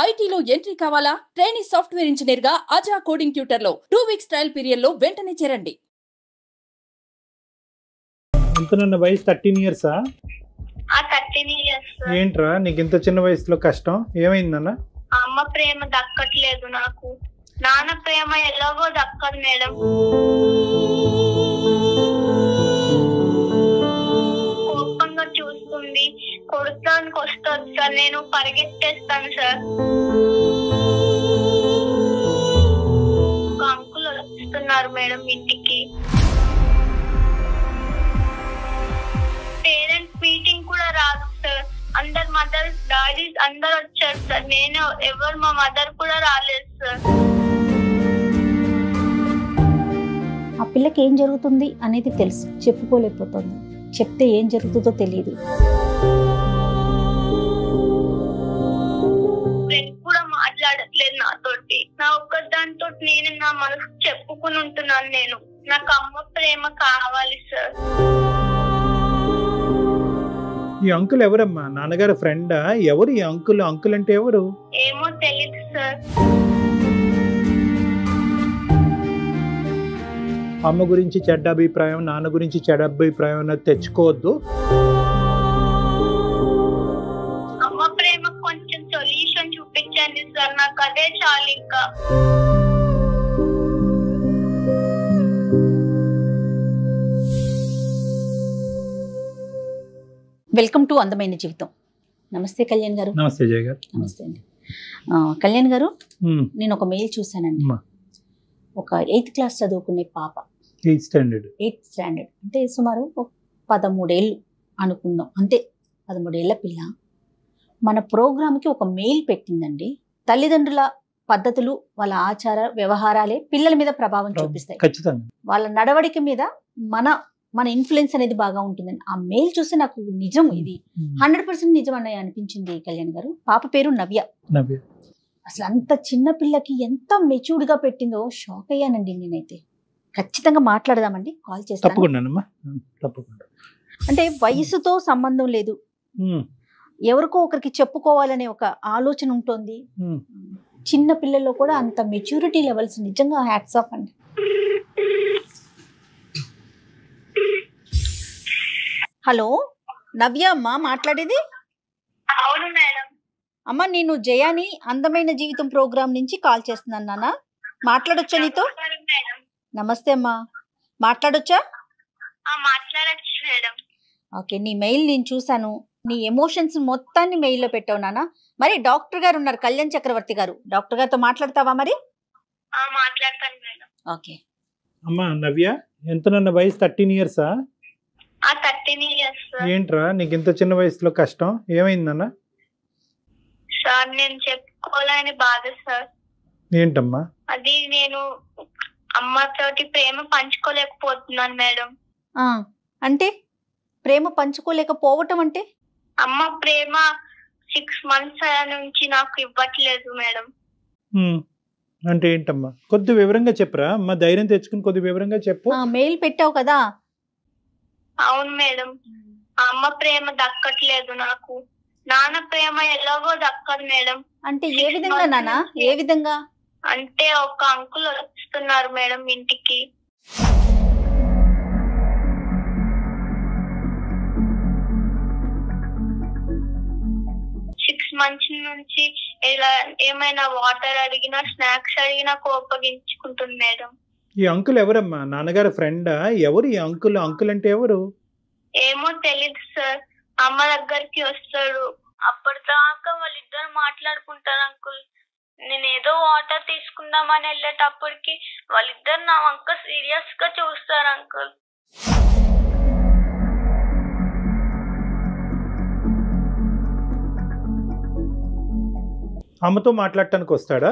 ఐటీలో ఎంట్రీ కావాలా? Trainee software engineer గా అజా కోడింగ్ ట్యూటర్ లో 2 వీక్స్ ట్రయల్ పీరియడ్ లో వెంటనే చేరండి. ఎంత వయసు 13 ఇయర్స్? 13 ఇయర్స్. ఏంట్రా నీకు ఇంత చిన్న వయసులో కష్టం ఏమైందన్న? అమ్మ ప్రేమ దక్కట్లేదు నాకు. నాన్న ప్రేమ ఎలాగో దక్కదు మేడం. కోపంగా చూస్తుంది, కొడతానికి వస్తుంది సార్. నేను పరిగెత్తేస్తాను సార్. ఒక అంకుల్ వస్తున్నారు మేడం ఇంటికి. పేరెంట్స్ మీటింగ్ కూడా రాదు సార్. అందరు మదర్ డాడీస్ అందరు వచ్చారు సార్. నేను ఎవరు మా మదర్ కూడా రాలేదు సార్. ఆ పిల్లకి ఏం జరుగుతుంది అనేది తెలుసు, చెప్పుకోలేకపోతుంది. చెప్తే ఏం జరుగుతుందో తెలియదు. కూడా మాట్లాడట్లేదు నాతోటి. నా ఒక్కదానితో నేను నా మనసు చెప్పుకుని ఉంటున్నాను. నేను నాకు అమ్మ ప్రేమ కావాలి సార్. ఈ అంకుల్ ఎవరమ్మా? నాన్నగారు ఫ్రెండా? ఎవరు ఈ అంకుల్? అంకుల్ అంటే ఎవరు? ఏమో తెలియదు సార్. అమ్మ గురించి చెడ్డ అభిప్రాయం, నాన్న గురించి చెడ్డ అభిప్రాయం అన్నది తెచ్చుకోవద్దు. అమ్మ ప్రేమ కొంచెం సొల్యూషన్ చూపించండి సార్. నాకు అదే చాలు ఇంకా. వెల్కమ్ టు అందమైన జీవితం. నమస్తే కళ్యాణ్ గారు. నమస్తే జయ గారు. నమస్తే అండి. కళ్యాణ్ గారు, నేను ఒక మెయిల్ చూసానండి. ఒక 8th క్లాస్ చదువుకునే పాప, 8th స్టాండర్డ్ అంటే సుమారు 13 ఏళ్ళు అనుకుందాం, అంతే. 13 ఏళ్ల పిల్ల మన ప్రోగ్రామ్కి ఒక మెయిల్ పెట్టిందండి. తల్లిదండ్రుల పద్ధతులు, వాళ్ళ ఆచార వ్యవహారాలే పిల్లల మీద ప్రభావం చూపిస్తాయి. ఖచ్చితంగా వాళ్ళ నడవడిక మీద మన ఇన్ఫ్లుయెన్స్ అనేది బాగా ఉంటుందని ఆ మెయిల్ చూసి నాకు నిజం, ఇది 100% నిజం అన్నయ్య అనిపించింది కళ్యాణ్ గారు. పాప పేరు నవ్య. అసలు అంత చిన్న పిల్లకి ఎంత మెచ్యూర్డ్ గా పెట్టిందో షాక్ అయ్యానండి నేనైతే. ఖచ్చితంగా మాట్లాడదామండి, కాల్ చేస్తాను. అంటే వయసుతో సంబంధం లేదు, ఎవరికో ఒకరికి చెప్పుకోవాలనే ఒక ఆలోచన ఉంటుంది. చిన్న పిల్లల్లో కూడా అంత మెచ్యూరిటీ లెవెల్స్ నిజంగా హ్యాట్స్ ఆఫ్ అండి. హలో నవ్య అమ్మా మాట్లాడేది? అవును మేడం. అమ్మ, నేను జయాని అందమైన జీవితం ప్రోగ్రామ్ నుంచి కాల్ చేస్తున్నాను నాన్న. మాట్లాడొచ్చా నీతో? నమస్తే అమ్మా, మాట్లాడొచ్చా? మాట్లాడొచ్చు మేడం. ఓకే, నీ మెయిల్ నేను చూసాను. నీ ఎమోషన్స్ మొత్తాన్ని మెయిల్లో పెట్టావు నాన్న. మరి డాక్టర్ గారు ఉన్నారు, కళ్యాణ్ చక్రవర్తి గారు. డాక్టర్ గారితో మాట్లాడతావా మరి? మాట్లాడతాను మేడం. ఓకే అమ్మా. నవ్య ఎంత నన్న వయసు? 13 ఇయర్సా? 13 ఇయర్స్. ఏంట్రా నీకు ఇంత చిన్న వయసులో కష్టం ఏమైందన్న? సార్ నేను చెప్పుకోలేని బాధ సార్. ఏంటమ్మా అది? నేను అమ్మతోటి ప్రేమ పంచుకోలేకపోతున్నాను మేడం. అంటే ప్రేమ పంచుకోలేకపోవటం అంటే? అమ్మ ప్రేమ 6 months నుంచి నాకు ఇవ్వట్లేదు మేడం. అంటే ఏంటమ్మా? కొద్ది వివరంగా చెప్పరా అమ్మా, ధైర్యం తెచ్చుకుని కొద్ది వివరంగా చెప్పు. మెయిల్ పెట్టావు కదా. అవును మేడం, అమ్మ ప్రేమ దక్కట్లేదు నాకు. నాన్న ప్రేమ ఎలాగో దక్కదు మేడం. అంటే ఏ విధంగా నాన్న? ఏ విధంగా అంటే ఒక అంకుల్ వస్తున్నారు మేడం ఇంటికి. మంచి నుంచి ఇలా ఏమైనా వాటర్ అడిగినా, స్నాక్స్ అడిగినా కోపగించుకుంటుంది మేడం. ఈ అంకుల్ ఎవరమ్మా? నాన్నగారు ఫ్రెండా? ఎవరు ఈ అంకుల్? అంకుల్ అంటే ఎవరు? ఏమో తెలీదు సార్. అమ్మ దగ్గరికి వస్తాడు. అప్పటిదాకా వాళ్ళిద్దరు మాట్లాడుకుంటారు అంకుల్. నేను ఏదో వాటర్ తీసుకుందామని వెళ్ళేటప్పటికి వాళ్ళిద్దరు నా వంక సీరియస్ గా చూస్తారు అంకుల్. అమ్మతో మాట్లాడటానికి వస్తాడా?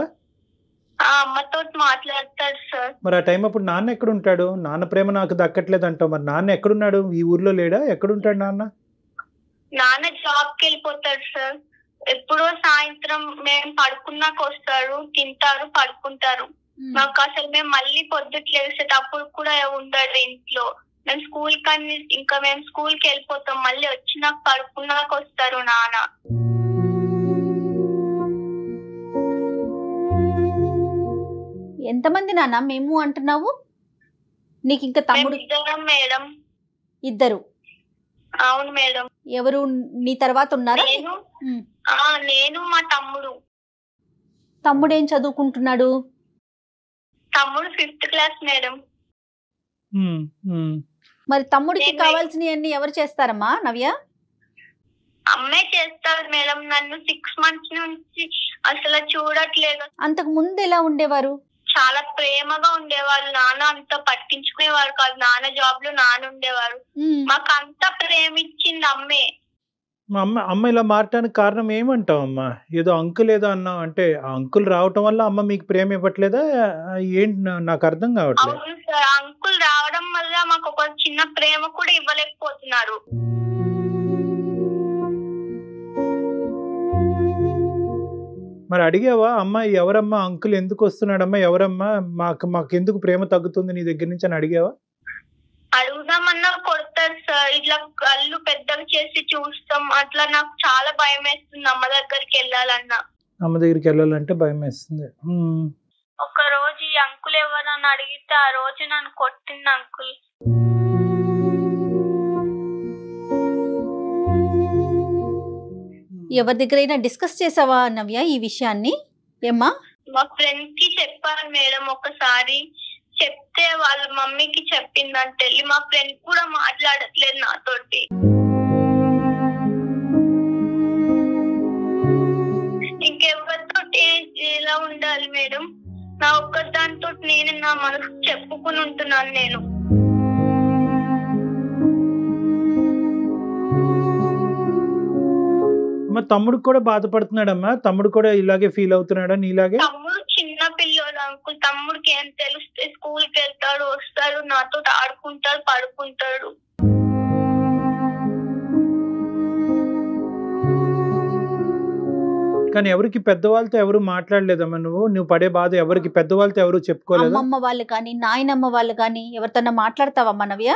అమ్మతో మాట్లాడతాడు సార్. మరి ఆ టైం అప్పుడు నాన్న ఎక్కడ ఉంటాడు? నాన్న ప్రేమ నాకు దక్కట్లేదు అంటావు, మరి నాన్న ఎక్కడున్నాడు? ఈ ఊర్లో లేడా? ఎక్కడుంటాడు నాన్న? నాన్న జాబ్ కి వెళ్ళిపోతాడు సార్. ఎప్పుడో సాయంత్రం మేము పడుకున్నాక వస్తారు, తింటారు, పడుకుంటారు. నాకు అసలు మేము మళ్ళీ పొద్దుట్లు లేసేటప్పుడు కూడా ఉండడు ఇంట్లో. మేము స్కూల్ కన్నీ ఇంకా మేము స్కూల్ కి వెళ్ళిపోతాం. మళ్ళీ వచ్చినాక పడుకున్నాక వస్తారు నాన్న. ఎంతమంది నాన్న మేము అంటున్నావు? నీకు ఇంకా తమ్ముడు? ఇద్దరం మేడం. ఇద్దరు? అవును మేడం. ఎవరు నీ తర్వాత ఉన్నారా? నేను మా తమ్ముడు. తమ్ముడు ఏం చదువుకుంటున్నాడు? తమ్ముడు 5th క్లాస్ మేడం. మరి తమ్ముడికి కావాల్సినవన్నీ ఎవరు చేస్తారమ్మా నవ్య? అమ్మే చేస్తారు మేడం. నన్ను 6 months నుంచి అసలు చూడట్లేదు. అంతకు ముందు ఎలా ఉండేవారు? చాలా ప్రేమగా ఉండేవారు. నాన్న అంత పట్టించుకునేవారు కాదు. నాన్న జాబ్ లో నాన్న ఉండేవారు. మాకు అంత ప్రేమ ఇచ్చింది అమ్మే. మా అమ్మ ఇలా మారటానికి కారణం ఏమంటావు అమ్మా? ఏదో అంకుల్ ఏదో అన్నావు, అంటే ఆ అంకుల్ రావటం వల్ల అమ్మ మీకు ప్రేమ ఇవ్వట్లేదా ఏంటి? నాకు అర్థం కావట్లేదు. అవును సార్, అంకుల్ రావడం వల్ల మాకు ఒక చిన్న ప్రేమ కూడా ఇవ్వలేకపోతున్నారు. మరి అడిగావా అమ్మ, ఎవరమ్మా అంకుల్, ఎందుకు వస్తున్నాడమ్మా, ఎవరమ్మా, మాకు ఎందుకు ప్రేమ తగ్గుతుంది నీ దగ్గర నుంచి అని అడిగావా? అడుగుదామన్నా కొడతారు సార్. ఇట్లా కళ్ళు పెద్దగా చేసి చూస్తాం. అట్లా నాకు చాలా భయం వేస్తుంది అమ్మ దగ్గరికి వెళ్ళాలన్నా. అమ్మ దగ్గరికి వెళ్ళాలంటే భయం వేస్తుంది. ఒక రోజు ఈ అంకుల్ ఎవరని అడిగితే ఆ రోజు నన్ను కొట్టింది అంకుల్. ఎవరి దగ్గరైనా డిస్కస్ చేసావా నవ్య ఈ విషయాన్ని? ఏమ్మా? మా ఫ్రెండ్ కి చెప్పాను మేడం. ఒకసారి చెప్తే వాళ్ళ మమ్మీకి చెప్పిందంటే మా ఫ్రెండ్ కూడా మాట్లాడట్లేదు నాతోటి. ఇంకెవరితో ఎలా ఉండాలి మేడం? నా ఒక్కదానితో నేను నా మనసు చెప్పుకుని ఉంటున్నాను నేను. తమ్ముడు కూడా బాధపడుతున్నాడమ్మా? తమ్ముడు కూడా ఇలాగే ఫీల్ అవుతున్నాడా నీలాగే? తమ్ముడు చిన్న పిల్లోడు అంకుల్. తమ్ముడికి ఏం తెలుస్తే స్కూల్కి వెళ్తాడు, వస్తాడు, నాతో ఆడుకుంటాడు, పడుకుంటాడు. కానీ ఎవరికి పెద్దవాళ్ళతో ఎవరు మాట్లాడలేదమ్మా? నువ్వు పడే బాధ ఎవరికి పెద్దవాళ్ళతో ఎవరు చెప్పుకోలేదు? అమ్మమ్మ వాళ్ళు కానీ నాయనమ్మ వాళ్ళు కానీ ఎవరితో మాట్లాడతావమ్మా నవ్య?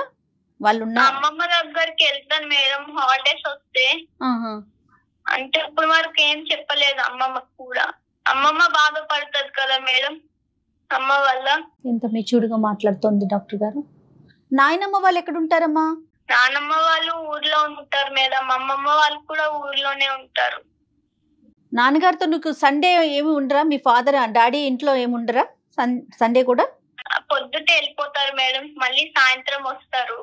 వాళ్ళు అమ్మమ్మ దగ్గరికి వెళ్తాను మేడం హాలిడేస్ వస్తే. అంటే ఇప్పుడు వరకు ఏం చెప్పలేదు అమ్మమ్మకు కూడా. అమ్మమ్మ బాధపడుతుంది కదా మేడం అమ్మ వల్ల. ఎంత మెచ్యూర్డ్ గా మాట్లాడుతోంది డాక్టర్ గారు. నాయనమ్మ వాళ్ళు ఎక్కడ ఉంటారమ్మా? నానమ్మ వాళ్ళు ఊర్లో ఉంటారు మేడం. అమ్మమ్మ వాళ్ళు కూడా ఊర్లోనే ఉంటారు. నాన్నగారితో నీకు సండే ఏమి ఉండరా? మీ ఫాదర్ డాడీ ఇంట్లో ఏమి ఉండరా సండే కూడా? పొద్దుటే వెళ్ళిపోతారు మేడం, మళ్ళీ సాయంత్రం వస్తారు.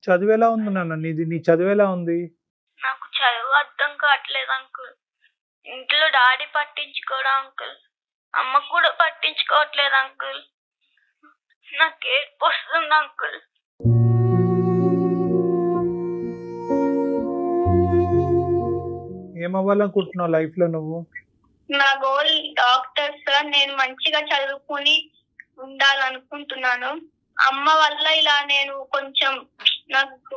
చదువు ఎలా ఉంది నాన్న నీది? నీ చదువు ఎలా ఉంది? నాకు చదువు అర్థం కావట్లేదు అంకుల్. ఇంట్లో డాడీ పట్టించుకోవడం అంకుల్, అమ్మ కూడా పట్టించుకోవట్లేదు అంకుల్. నాకు ఏడుపు వస్తుంది అంకుల్. ఏమవ్వాలనుకుంటున్నావు లైఫ్ లో నువ్వు? నా గోల్ డాక్టర్ సార్. నేను మంచిగా చదువుకుని ఉండాలనుకుంటున్నాను. అమ్మ వల్ల ఇలా నేను కొంచెం నాకు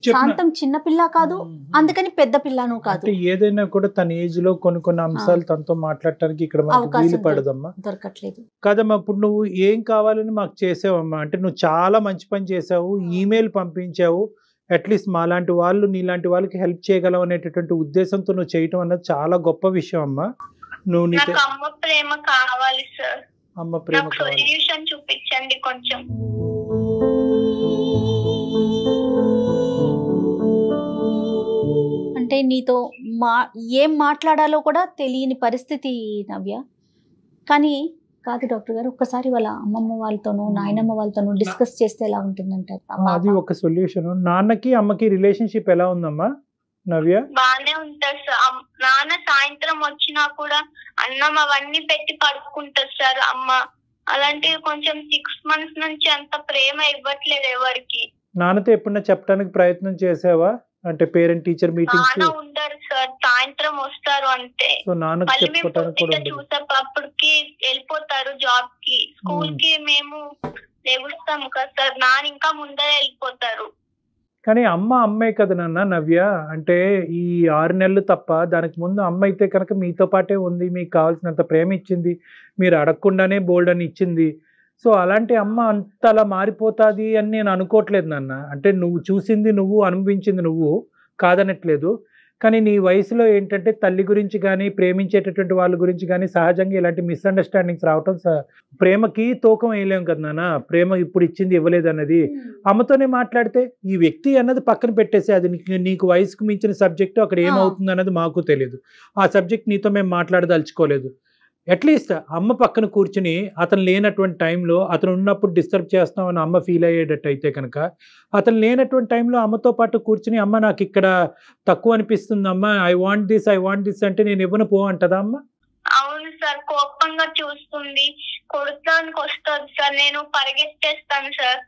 శాంతం చిన్న పిల్ల కాదు, అందుకని పెద్ద పిల్లను కాదు. ఏదైనా కూడా తన ఏజ్ లో కొన్ని అంశాలు తనతో మాట్లాడటానికి ఇక్కడ మనకు వీలు పడదమ్మా, దొరకట్లేదు కదమ్మా. ఇప్పుడు నువ్వు ఏం కావాలని మాకు చేసావమ్మా? అంటే నువ్వు చాలా మంచి పని చేసావు, ఈమెయిల్ పంపించావు. అట్లీస్ట్ మాలాంటి వాళ్ళు నీలాంటి వాళ్ళకి హెల్ప్ చేయగలవు అనేటటువంటి ఉద్దేశంతో నువ్వు చేయటం అన్నది చాలా గొప్ప విషయం అమ్మా. నువ్వు అమ్మ ప్రేమ కావాలి సార్. అమ్మ ప్రేమ కావాలి. సొల్యూషన్ చూపించండి కొంచెం. అంటే నీతో ఏం మాట్లాడాలో కూడా తెలియని పరిస్థితి నవ్య. కానీ కాదు డాక్టర్ గారు, ఒక్కసారి వాళ్ళ అమ్మమ్మ వాళ్ళతోనూ నాయనమ్మ వాళ్ళతోనూ డిస్కస్ చేస్తే ఎలా ఉంటుందంటారు? అది ఒక సొల్యూషన్. నాన్నకి అమ్మకి రిలేషన్షిప్ ఎలా ఉందమ్మా నవ్య? బానే ఉంటారు సార్. నాన్న సాయంత్రం వచ్చినా కూడా అన్నం అవన్నీ పెట్టి పడుకుంటారు సార్ అమ్మ. అలాంటివి కొంచెం 6 months నుంచి అంత ప్రేమ ఇవ్వట్లేదు ఎవరికి. నాన్నతో ఎప్పుడన్నా చెప్పడానికి ప్రయత్నం చేసావా? అంటే పేరెంట్ టీచర్ మీటింగ్స్ ఉండరు సార్, సాయంత్రం వస్తారు అంతే. చూసేటప్పటికి వెళ్ళిపోతారు జాబ్ కి, స్కూల్ కి. మేము లేవుస్తాము కదా సార్, నాన్న ఇంకా ముందరే వెళ్ళిపోతారు. కానీ అమ్మే కదా నాన్న నవ్య. అంటే ఈ 6 నెలలు తప్ప దానికి ముందు అమ్మ అయితే కనుక మీతో పాటే ఉంది, మీకు కావాల్సినంత ప్రేమ ఇచ్చింది, మీరు అడగకుండానే బోల్డ్ అని ఇచ్చింది. సో అలాంటి అమ్మ అంత అలా మారిపోతుంది అని నేను అనుకోవట్లేదు నాన్న. అంటే నువ్వు చూసింది నువ్వు, అనుభవించింది నువ్వు, కాదనట్లేదు. కానీ నీ వయసులో ఏంటంటే తల్లి గురించి కానీ ప్రేమించేటటువంటి వాళ్ళ గురించి కానీ సహజంగా ఇలాంటి మిస్అండర్స్టాండింగ్స్ రావటం ప్రేమకి తూకం వేయలేం కదా నాన్న. ప్రేమ ఇప్పుడు ఇచ్చింది ఇవ్వలేదు అన్నది అమ్మతోనే మాట్లాడితే ఈ వ్యక్తి అన్నది పక్కన పెట్టేసి అది నీకు వయసుకు మించిన సబ్జెక్టు అక్కడ ఏమవుతుంది అన్నది మాకు తెలియదు. ఆ సబ్జెక్ట్ నీతో మేము మాట్లాడదలుచుకోలేదు. అట్లీస్ట్ అమ్మ పక్కన కూర్చుని అతను లేనటువంటి టైంలో అతను ఉన్నప్పుడు డిస్టర్బ్ చేస్తామని అమ్మ ఫీల్ అయ్యేటట్టు అయితే కనుక అతను లేనటువంటి టైంలో అమ్మతో పాటు కూర్చుని అమ్మ నాకు ఇక్కడ తక్కువ అనిపిస్తుంది అమ్మ, ఐ వాంట్ దిస్ అంటే నేను ఇవ్వను పో అంటదా అమ్మ? అవును సార్, కోపంగా చూస్తుంది, కొడతానికి వస్తుంది సార్, నేను పరిగెత్తేస్తాను సార్.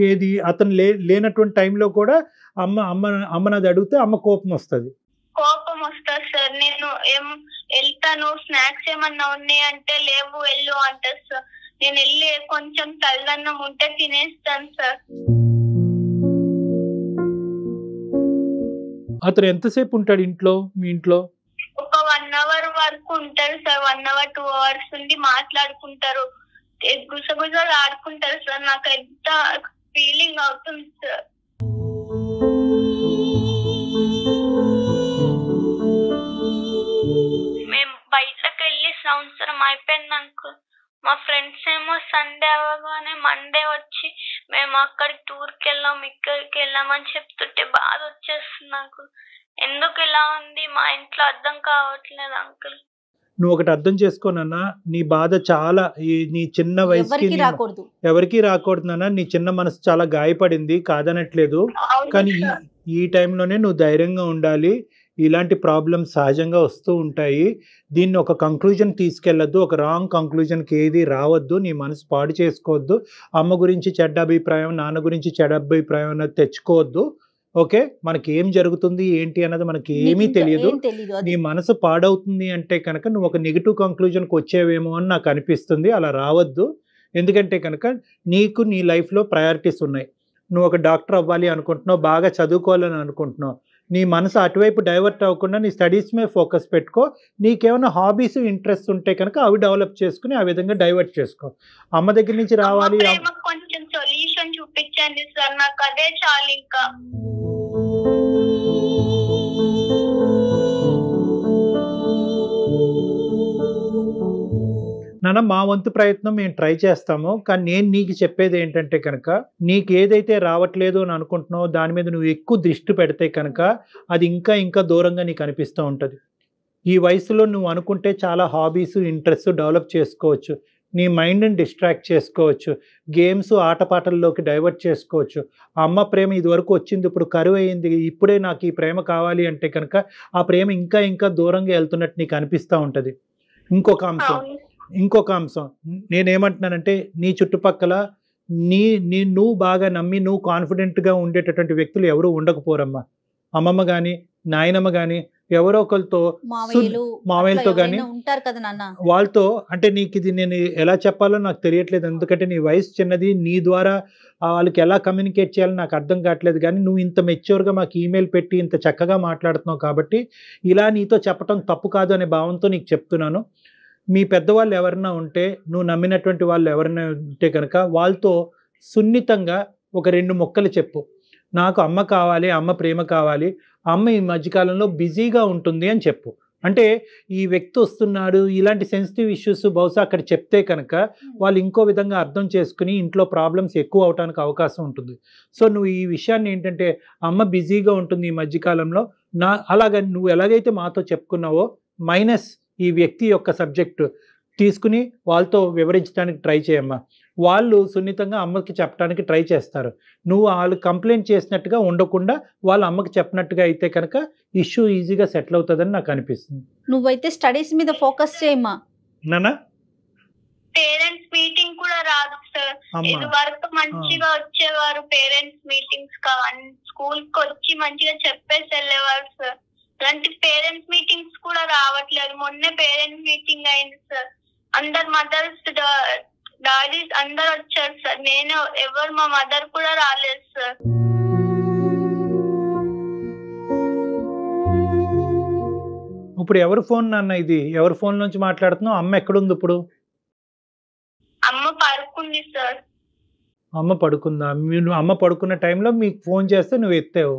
ఏది అతను లేనటువంటి టైంలో కూడా అమ్మనది అడిగితే అమ్మ కోపం వస్తుంది సార్. నేను వెళ్తాను, స్నాక్స్ ఏమన్నా ఉన్నాయి అంటే లేవు వెళ్ళు అంటారు సార్. నేను వెళ్ళి కొంచెం తల్లన్నం ఉంటే తినేస్తాను సార్. అతను ఎంతసేపు ఉంటాడు ఇంట్లో, మీ ఇంట్లో? ఒక 1 hour వరకు ఉంటారు సార్. 1 hour 2 hours ఉండి మాట్లాడుకుంటారు, గుసగుసలు ఆడుకుంటారు సార్. నాకు ఎంత ఫీలింగ్ అవుతుంది సార్. మేము బయటకు వెళ్ళి సంవత్సరం అయిపోయింది అంకుల్. మా ఫ్రెండ్స్ ఏమో సండే అవ్వగానే మండే వచ్చి మేము అక్కడికి టూర్కి వెళ్ళాం, ఇక్కడికి వెళ్ళామని చెప్తుంటే బాధ వచ్చేస్తుంది నాకు. ఎందుకు ఇలా ఉంది మా ఇంట్లో అర్థం కావట్లేదు అంకుల్. నువ్వు ఒకటి అర్థం చేసుకోనన్నా, నీ బాధ చాలా నీ చిన్న వయసుకి ఎవరికి రాకూడదు నాన్న. నీ చిన్న మనసు చాలా గాయపడింది, కాదనట్లేదు. కానీ ఈ టైంలోనే నువ్వు ధైర్యంగా ఉండాలి. ఇలాంటి ప్రాబ్లమ్స్ సహజంగా వస్తూ ఉంటాయి. దీన్ని ఒక కంక్లూజన్ తీసుకెళ్ళొద్దు, ఒక రాంగ్ కంక్లూజన్కి ఏది రావద్దు. నీ మనసు పాడు చేసుకోవద్దు. అమ్మ గురించి చెడ్డ అభిప్రాయం, నాన్న గురించి చెడ్డ అభిప్రాయం అన్నది తెచ్చుకోవద్దు. ఓకే, మనకి ఏం జరుగుతుంది ఏంటి అన్నది మనకి ఏమీ తెలియదు. నీ మనసు పాడవుతుంది అంటే కనుక నువ్వు ఒక నెగిటివ్ కంక్లూజన్కి వచ్చేవేమో అని నాకు అనిపిస్తుంది. అలా రావద్దు. ఎందుకంటే కనుక నీకు నీ లైఫ్లో ప్రయారిటీస్ ఉన్నాయి. నువ్వు ఒక డాక్టర్ అవ్వాలి అనుకుంటున్నావు, బాగా చదువుకోవాలని అనుకుంటున్నావు. నీ మనసు అటువైపు డైవర్ట్ అవ్వకుండా నీ స్టడీస్ మీద ఫోకస్ పెట్టుకో. నీకేమైనా హాబీస్ ఇంట్రెస్ట్ ఉంటే కనుక అవి డెవలప్ చేసుకుని ఆ విధంగా డైవర్ట్ చేసుకో. అమ్మ దగ్గర నుంచి రావాలి, కొంచెం సొల్యూషన్ చూపించండి సార్, నాకు అదే చాలు. ఇంకా నాన్న మా వంతు ప్రయత్నం మేము ట్రై చేస్తాము. కానీ నేను నీకు చెప్పేది ఏంటంటే కనుక నీకు ఏదైతే రావట్లేదు అని అనుకుంటున్నావో దాని మీద నువ్వు ఎక్కువ దృష్టి పెడితే కనుక అది ఇంకా ఇంకా దూరంగా నీకు అనిపిస్తూ ఉంటుంది. ఈ వయసులో నువ్వు అనుకుంటే చాలా హాబీస్ ఇంట్రెస్ట్ డెవలప్ చేసుకోవచ్చు. నీ మైండ్ని డిస్ట్రాక్ట్ చేసుకోవచ్చు. గేమ్స్ ఆటపాటల్లోకి డైవర్ట్ చేసుకోవచ్చు. అమ్మ ప్రేమ ఇదివరకు వచ్చింది, ఇప్పుడు కరువు అయింది, ఇప్పుడే నాకు ఈ ప్రేమ కావాలి అంటే కనుక ఆ ప్రేమ ఇంకా ఇంకా దూరంగా వెళ్తున్నట్టు నీకు అనిపిస్తూ ఉంటుంది. ఇంకొక అంశం నేనేమంటున్నానంటే నీ చుట్టుపక్కల నువ్వు బాగా నమ్మి నువ్వు కాన్ఫిడెంట్గా ఉండేటటువంటి వ్యక్తులు ఎవరు ఉండకపోరమ్మా. అమ్మమ్మ కానీ నాయనమ్మ కానీ ఎవరో ఒకరితో, మామయ్యలతో కానీ ఉంటారు కదా నాన్న, వాళ్ళతో. అంటే నీకు ఇది నేను ఎలా చెప్పాలో నాకు తెలియట్లేదు. ఎందుకంటే నీ వయసు చిన్నది, నీ ద్వారా వాళ్ళకి ఎలా కమ్యూనికేట్ చేయాలో నాకు అర్థం కావట్లేదు. కానీ నువ్వు ఇంత మెచ్యూర్గా మాకు ఈమెయిల్ పెట్టి ఇంత చక్కగా మాట్లాడుతున్నావు కాబట్టి ఇలా నీతో చెప్పటం తప్పు కాదు అనే భావంతో నీకు చెప్తున్నాను. మీ పెద్దవాళ్ళు ఎవరైనా ఉంటే, నువ్వు నమ్మినటువంటి వాళ్ళు ఎవరైనా ఉంటే కనుక వాళ్ళతో సున్నితంగా ఒక 2 ముక్కలు చెప్పు. నాకు అమ్మ కావాలి, అమ్మ ప్రేమ కావాలి, అమ్మ ఈ మధ్యకాలంలో బిజీగా ఉంటుంది అని చెప్పు. అంటే ఈ వ్యక్తి వస్తున్నాడు, ఇలాంటి సెన్సిటివ్ ఇష్యూస్ బహుశా అక్కడ చెప్తే కనుక వాళ్ళు ఇంకో విధంగా అర్థం చేసుకుని ఇంట్లో ప్రాబ్లమ్స్ ఎక్కువ అవడానికి అవకాశం ఉంటుంది. సో నువ్వు ఈ విషయాన్ని ఏంటంటే అమ్మ బిజీగా ఉంటుంది ఈ మధ్యకాలంలో, అలాగని నువ్వు ఎలాగైతే మాతో చెప్పుకున్నావో మైనస్ ఈ వ్యక్తి యొక్క సబ్జెక్టు తీసుకుని వాళ్ళతో వివరించడానికి ట్రై చేయమ్మా. వాళ్ళు సున్నితంగా అమ్మకి చెప్పడానికి ట్రై చేస్తారు. నువ్వు వాళ్ళు కంప్లైంట్ చేసినట్టుగా ఉండకుండా వాళ్ళ అమ్మకి చెప్పినట్టుగా అయితే కనుక ఇష్యూ ఈజీగా సెటిల్ అవుతుందని నాకు అనిపిస్తుంది. నువ్వైతే స్టడీస్ మీద ఫోకస్ చేయమ్మా. నానా పేరెంట్స్ మీటింగ్ కూడా రాదు సార్. ఇది వరకు మంచిగా వచ్చేవారు పేరెంట్స్ మీటింగ్స్, స్కూల్ కి వచ్చి మంచిగా చెప్పేసి వెళ్ళేవారు సార్. అలాంటి పేరెంట్స్ మీటింగ్స్ కూడా రావట్లేదు. మొన్నే పేరెంట్స్ మీటింగ్ అయింది సార్. అందరు మదర్స్ డాడీస్ అందరు వచ్చారు సార్. నేను ఎవరు మా మదర్ కూడా రాలేదు సార్. ఇప్పుడు ఎవరి ఫోన్ నాన్న ఇది? ఎవరి ఫోన్ నుంచి మాట్లాడుతున్నావు? అమ్మ ఎక్కడుంది ఇప్పుడు? అమ్మ పడుకుంది సార్. అమ్మ పడుకుందా? అమ్మ పడుకున్న టైంలో మీకు ఫోన్ చేస్తే నువ్వు ఎత్తావు.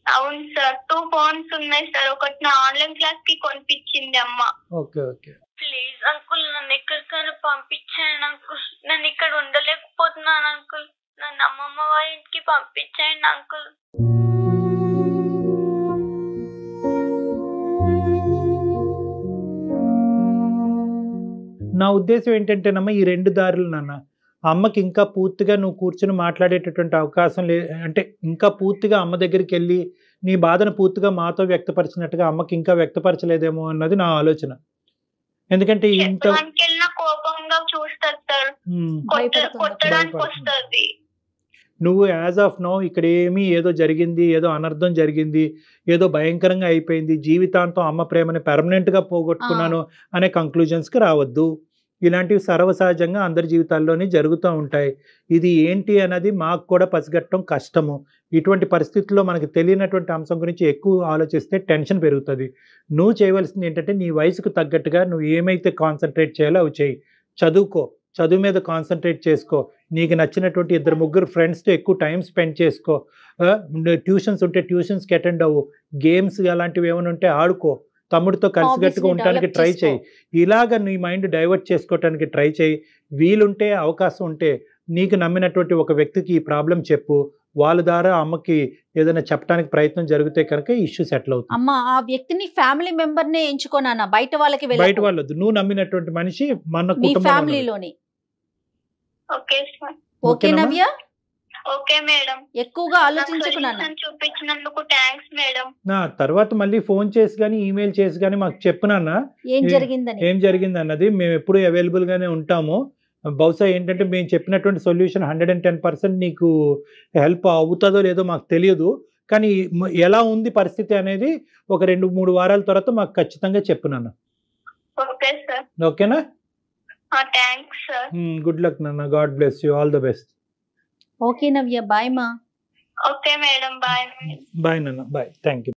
అవును సార్, 2 ఫోన్స్ ఉన్నాయి సార్. ఒకటి నా ఆన్లైన్ క్లాస్ కి కొనిపించింది అమ్మ. Okay okay. ప్లీజ్ అంకుల్, నన్ను ఎక్కడికైనా పంపించండి అంకుల్. నేను ఇక్కడ ఉండలేకపోతున్నాను అంకుల్. నన్ను అమ్మమ్మ వాళ్ళ ఇంటికి పంపించండి అంకుల్. నా ఉద్దేశం ఏంటంటేనమ్మా, ఈ 2 దారులు నాన్న. అమ్మకి ఇంకా పూర్తిగా నువ్వు కూర్చొని మాట్లాడేటటువంటి అవకాశం అంటే ఇంకా పూర్తిగా అమ్మ దగ్గరికి వెళ్ళి నీ బాధను పూర్తిగా మాతో వ్యక్తపరిచినట్టుగా అమ్మకి ఇంకా వ్యక్తపరచలేదేమో అన్నది నా ఆలోచన. ఎందుకంటే ఇంత చెప్పడానికి వెళ్ళినా కోపంగా చూస్తారు సార్, కొట్టడానికి వస్తుంది. నువ్వు యాజ్ ఆఫ్ నో ఇక్కడ ఏదో జరిగింది, ఏదో అనర్థం జరిగింది, ఏదో భయంకరంగా అయిపోయింది, జీవితాంతం అమ్మ ప్రేమని పెర్మనెంట్గా పోగొట్టుకున్నాను అనే కంక్లూజన్స్కి రావద్దు. ఇలాంటివి సర్వసహజంగా అందరి జీవితాల్లోనే జరుగుతూ ఉంటాయి. ఇది ఏంటి అన్నది మాకు కూడా పసిగట్టడం కష్టము. ఇటువంటి పరిస్థితుల్లో మనకి తెలియనటువంటి అంశం గురించి ఎక్కువ ఆలోచిస్తే టెన్షన్ పెరుగుతుంది. నువ్వు చేయవలసింది ఏంటంటే నీ వయసుకు తగ్గట్టుగా నువ్వు ఏమైతే కాన్సన్ట్రేట్ చేయాలో అవి చేయి. చదువుకో, చదువు మీద కాన్సన్ట్రేట్ చేసుకో. నీకు నచ్చినటువంటి 2-3 ఫ్రెండ్స్తో ఎక్కువ టైం స్పెండ్ చేసుకో. ట్యూషన్స్ ఉంటే ట్యూషన్స్కి అటెండ్ అవ్వు. గేమ్స్ అలాంటివి ఏమైనా ఉంటే ఆడుకో. తమ్ముడితో కలిసిగట్టుగా ఉండడానికి ట్రై చేయి. ఇలాగ నీ మైండ్ డైవర్ట్ చేసుకోవటానికి ట్రై చేయి. వీలుంటే అవకాశం ఉంటే నీకు నమ్మినటువంటి ఒక వ్యక్తికి ఈ ప్రాబ్లం చెప్పు. వాళ్ళ ద్వారా అమ్మకి ఏదైనా చెప్పడానికి ప్రయత్నం జరిగితే కనుక ఇష్యూ సెటిల్ అవుతుంది. అమ్మ ఆ వ్యక్తిని ఫ్యామిలీ మెంబర్ నే ఎంచుకోనా, బయట వాళ్ళకి బయట వాళ్ళొద్దు. నువ్వు నమ్మినటువంటి మనిషి మన మీ కుటుంబంలో. ఫ్యామిలీలోని. Okay sir. Okay Navya, okay madam. ఎక్కువగా ఆలోచించుకున్నాను. చూపించినందుకు థ్యాంక్స్ మేడం. నా తర్వాత మళ్ళీ ఫోన్ చేసి కానీ ఈమెయిల్ చేసి కానీ మాకు చెప్పునన్నా ఏం జరిగింది అన్నది. మేము ఎప్పుడు అవైలబుల్ గానే ఉంటాము. బహుశా ఏంటంటే మేము చెప్పినటువంటి సొల్యూషన్ 110% నీకు హెల్ప్ అవుతుందో లేదో మాకు తెలియదు. కానీ ఎలా ఉంది పరిస్థితి అనేది ఒక 2-3 వారాల తర్వాత మాకు ఖచ్చితంగా చెప్పునన్నా. Okay sir. ఓకేనా? Thanks sir. గుడ్ లక్ నాన్న. God bless you. All the best. Okay Navya, bye మా. Okay madam, bye. బాయ్ నాన్న. బాయ్. Thank you.